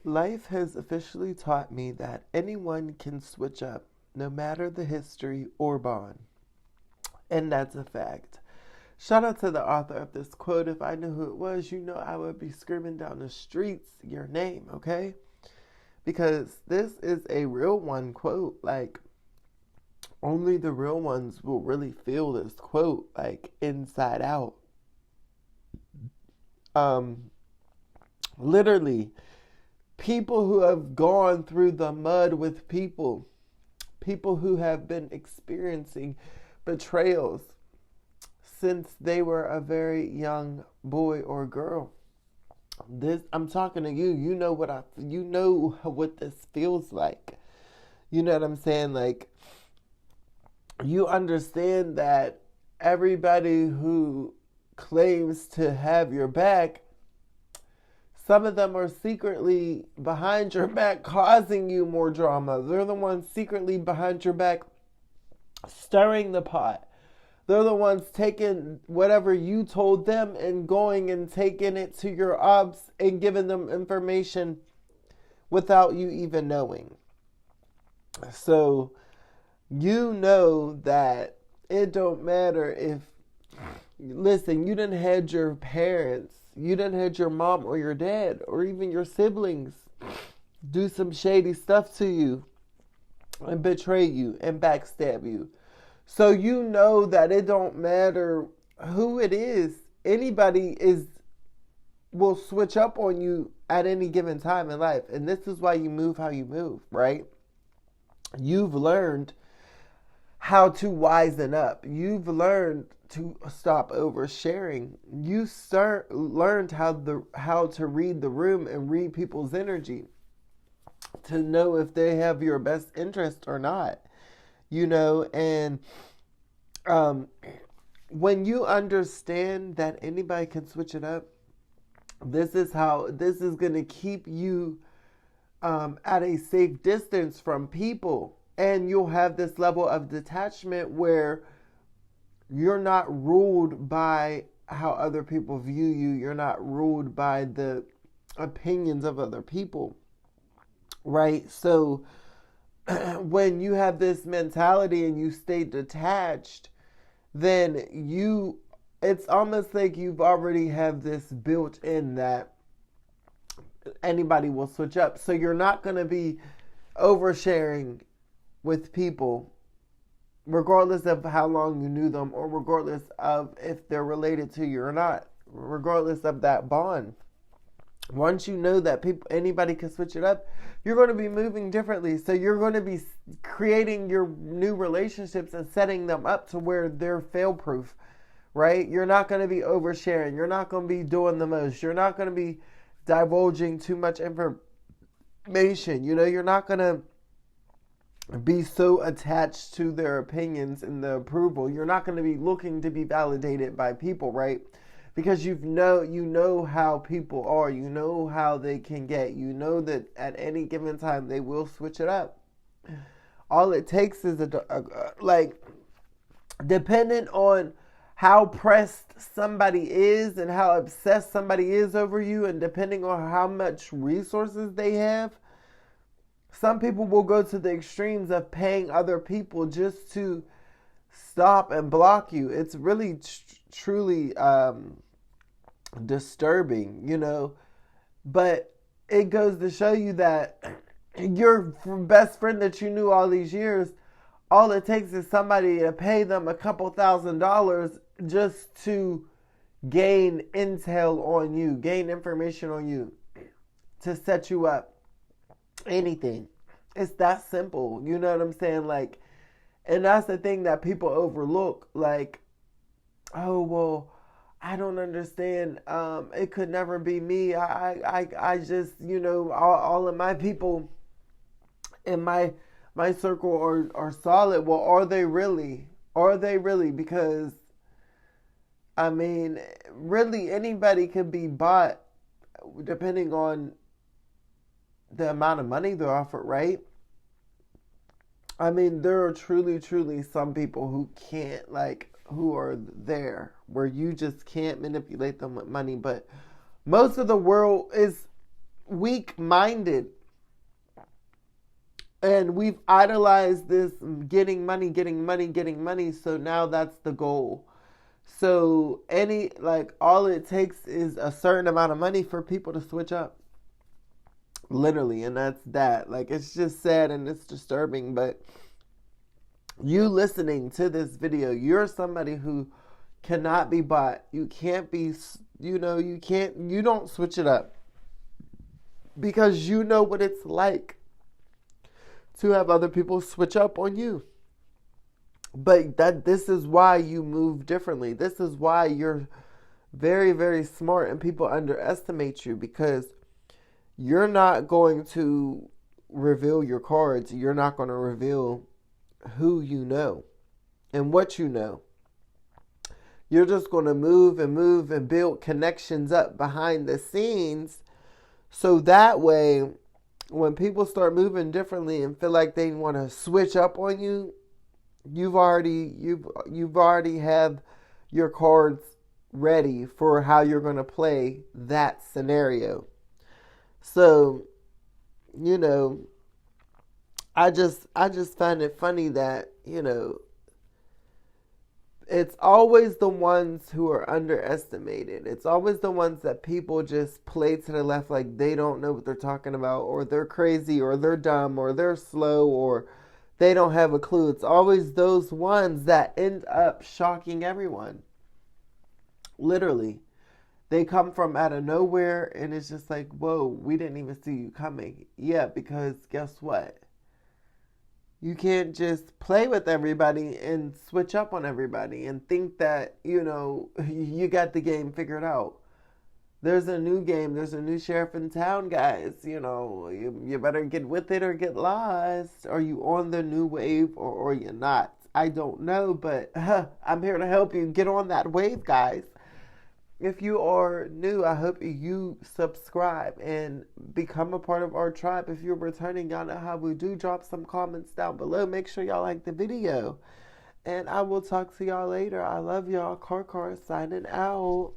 Life has officially taught me that anyone can switch up, no matter the history or bond. And that's a fact. Shout out to the author of this quote. If I knew who it was, you know I would be screaming down the streets your name, okay? Because this is a real one quote. Like, only the real ones will really feel this quote, like, inside out. Um, Literally, people who have gone through the mud with people who have been experiencing betrayals since they were a very young boy or girl. This I'm talking to you. You know what this feels like. You know what I'm saying? Like, you understand that everybody who claims to have your back, some of them are secretly behind your back causing you more drama. They're the ones secretly behind your back stirring the pot. They're the ones taking whatever you told them and going and taking it to your ops and giving them information without you even knowing. So you know that it don't matter if, listen, you didn't had your parents, you didn't had your mom or your dad or even your siblings do some shady stuff to you and betray you and backstab you. So you know that it don't matter who it is. Anybody will switch up on you at any given time in life. And this is why you move how you move, right? You've learned how to wisen up. You've learned to stop oversharing. Learned how to read the room and read people's energy to know if they have your best interest or not. And when you understand that anybody can switch it up, this is going to keep you at a safe distance from people. And you'll have this level of detachment where you're not ruled by how other people view you. You're not ruled by the opinions of other people, right? So when you have this mentality and you stay detached, then it's almost like you've already have this built in that anybody will switch up. So you're not going to be oversharing with people, regardless of how long you knew them or regardless of if they're related to you or not, regardless of that bond. Once you know that anybody can switch it up, you're going to be moving differently. So you're going to be creating your new relationships and setting them up to where they're fail-proof, right? You're not going to be oversharing. You're not going to be doing the most. You're not going to be divulging too much information. You're not going to be so attached to their opinions and the approval. You're not going to be looking to be validated by people, right? Because you know how people are. You know how they can get. You know that at any given time they will switch it up. All it takes is dependent on how pressed somebody is and how obsessed somebody is over you, and depending on how much resources they have, some people will go to the extremes of paying other people just to stop and block you. It's really truly disturbing, but it goes to show you that your best friend that you knew all these years, all it takes is somebody to pay them a couple $1,000s just to gain intel on you, gain information on you, to set you up. Anything. It's that simple. You know what I'm saying? Like, and that's the thing that people overlook. Like, oh, well, I don't understand. It could never be me. I just, all of my people in my circle are solid. Well, are they really? Are they really? Because, I mean, really anybody could be bought depending on the amount of money they're offered, right? I mean, there are truly, truly some people who can't, who are there, where you just can't manipulate them with money. But most of the world is weak-minded. And we've idolized this getting money, getting money, getting money. So now that's the goal. So all it takes is a certain amount of money for people to switch up. Literally. And that's that. Like, it's just sad and it's disturbing. But you listening to this video, you're somebody who cannot be bought. You can't be, you don't switch it up. Because you know what it's like to have other people switch up on you. But this is why you move differently. This is why you're very, very smart and people underestimate you, because you're not going to reveal your cards. You're not going to reveal who you know and what you know. You're just going to move and build connections up behind the scenes, so that way when people start moving differently and feel like they want to switch up on you, you've already have your cards ready for how you're going to play that scenario. So, I just find it funny that, it's always the ones who are underestimated. It's always the ones that people just play to the left like they don't know what they're talking about, or they're crazy, or they're dumb, or they're slow, or they don't have a clue. It's always those ones that end up shocking everyone. Literally. They come from out of nowhere and it's just like, whoa, we didn't even see you coming. Yeah, because guess what? You can't just play with everybody and switch up on everybody and think that, you got the game figured out. There's a new game. There's a new sheriff in town, guys. You better get with it or get lost. Are you on the new wave or you're not? I don't know, but I'm here to help you get on that wave, guys. If you are new, I hope you subscribe and become a part of our tribe. If you're returning, y'all know how we do. Drop some comments down below. Make sure y'all like the video. And I will talk to y'all later. I love y'all. Car signing out.